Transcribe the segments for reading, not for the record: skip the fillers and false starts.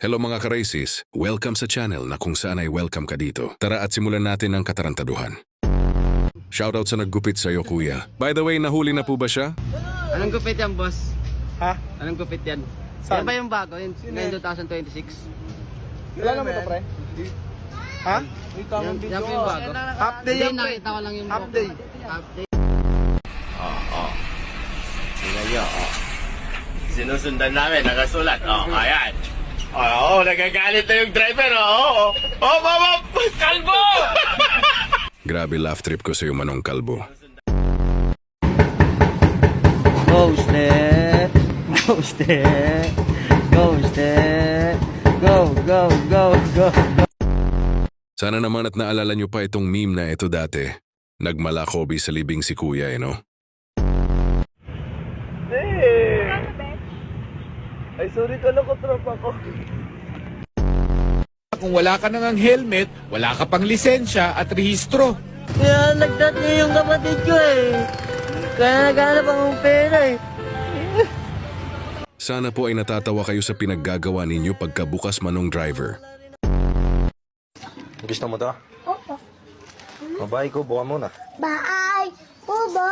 Hello mga ka-races, welcome sa channel na kung saan ay welcome ka dito. Tara at simulan natin ang katarantaduhan. Shoutout sa naggupit sa'yo kuya. By the way, nahuli na po ba siya? Anong gupit yan, boss? Ha? Anong gupit yan? Saan? Yan ba yung bago? Yung ngayon 2026? Kilala mo ito, pre? Ha? Yan ba yung bago? Half day Hindi, yan, pre. nakita ko lang yung Half buhok. day. Half day. Tingnan nyo, sinusundan namin, nakasulat. Ayan. Nagagalit na yung driver, Kalbo! Grabe laugh trip ko sa'yo Manong Kalbo. Ghosted, ghosted, ghosted, go, go, go, go. Sana naman at naalala nyo pa itong meme na ito dati. Nagmalakobi sa libing si kuya, no? Ay, sorry ka lang ko, tropa ko. Kung wala ka nang helmet, wala ka pang lisensya at rehistro. Kaya nagdat niya yung kapatid ko eh. Kaya naghanap akong pera eh. Sana po ay natatawa kayo sa pinaggagawa ninyo pagkabukas Manong driver. Gusto mo to? Opo. Mabay ko, buka muna. Baay, pubo,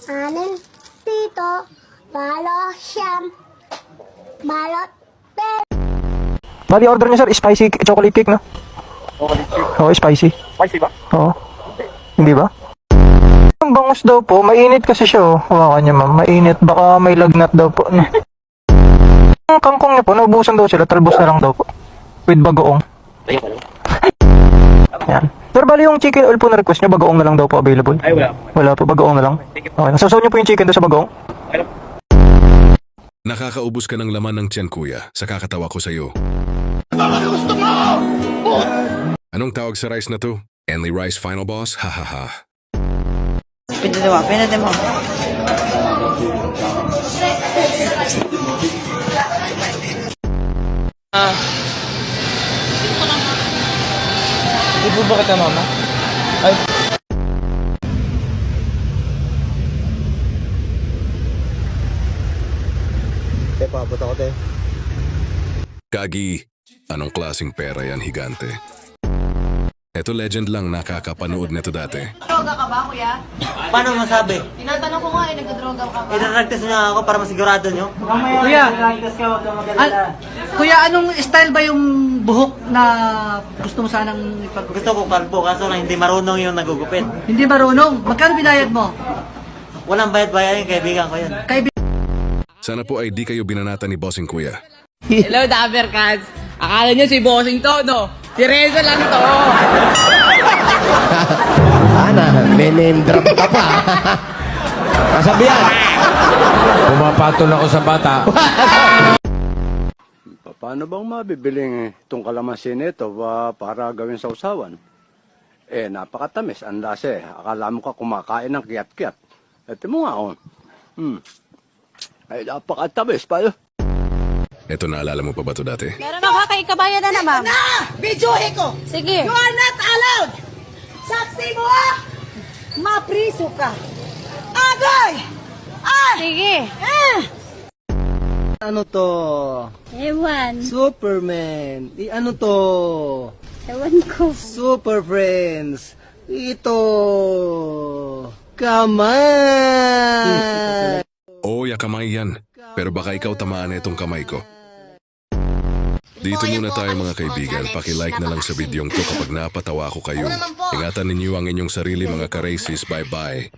anin, tito, balo, siyam, balot, Bali, order niyo sir, spicy chocolate cake, no? Chocolate chip. Oo, spicy. Spicy ba? Oo. Hindi ba? Ang bangus daw po, mainit kasi siya, oh. Hawakan niya, ma'am. Mainit, baka may lagnat daw po, no? Ang kangkong niya po, naubusan daw sila, talbos na lang daw po. With bagoong. Yan. Pero bali yung chicken oil po na request niya, bagoong na lang daw po available. Ay, wala. Wala po, bagoong na lang. Okay, nasasaw niyo po yung chicken doon sa bagoong? Nakakaubos ka ng laman ng tiyan kuya sa kakatawa ko sa'yo. Anong tawag sa rice na to? Enly Rice Final Boss? Ha ha ha. Pinatay mo. Hindi po ba kita, mama? Ay. Te, paabot ako, te. Gagi, anong klaseng pera yan higante? Eto legend lang nakakapanood nito dati. Droga ka ba, kuya? Paano masabi? Tinatanong ko nga, nagdodroga ka ba? Idaragtas niya ako para masigurado niyo. Kuya, kuya, anong style ba yung buhok na gusto mo sanang ipag... Gusto ko kalbo, kaso lang hindi marunong yung nagugupit. Hindi marunong. Magkano binayad mo? Walang bayad-bayad yung kaibigan ko yun. Sana po ay di kayo binanata ni Bossing Kuya. Hello, Dabercats! Akala nyo si Bossing to, no? Si Reza lang to! May name drop ka pa. Kasabihan. Pumapatol ako sa bata. Paano bang mabibiling itong kalamansi nito para gawin sa usawan? Napakatamis. Ang lasa eh. Akala mo ka kumakain ng kiyat-kiyat. Ito mo nga, Ay, napakatamis pa. Eto naalala mo pa ba to dati? Makakaikabayan na naman. Bidyuhin ko! Sige. You are not allowed! Saksi mo ah! Mapriso ka! Agay! Ay! Sige. Ano to? Ewan. Superman. Ano to? Ewan ko. Super Friends. Ito. Kamay. Oo, kamay yan. Pero baka ikaw tamaan na itong kamay ko. Dito muna tayo mga kaibigan. Paki-like na lang sa videong to kapag napatawa ko kayo. Ingatan ninyo ang inyong sarili mga ka-races. Bye-bye.